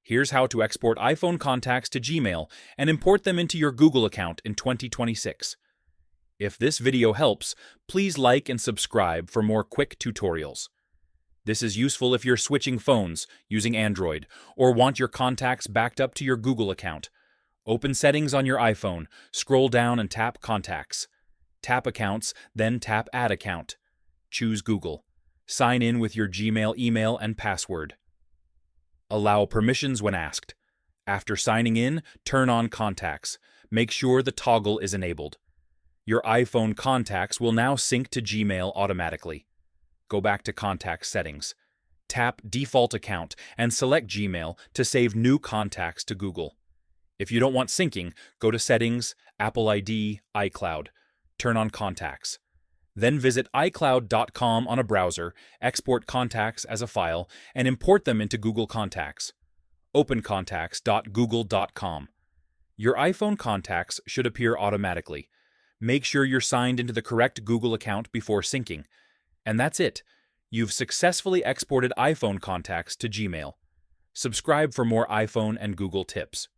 Here's how to export iPhone contacts to Gmail and import them into your Google account in 2026. If this video helps, please like and subscribe for more quick tutorials. This is useful if you're switching phones using Android or want your contacts backed up to your Google account. Open Settings on your iPhone, scroll down and tap Contacts. Tap Accounts, then tap Add Account. Choose Google. Sign in with your Gmail email and password. Allow permissions when asked. After signing in, turn on Contacts. Make sure the toggle is enabled. Your iPhone contacts will now sync to Gmail automatically. Go back to Contacts Settings. Tap Default Account and select Gmail to save new contacts to Google. If you don't want syncing, go to Settings, Apple ID, iCloud. Turn on Contacts. Then visit iCloud.com on a browser, export contacts as a file, and import them into Google Contacts. Open contacts.google.com. Your iPhone contacts should appear automatically. Make sure you're signed into the correct Google account before syncing. And that's it. You've successfully exported iPhone contacts to Gmail. Subscribe for more iPhone and Google tips.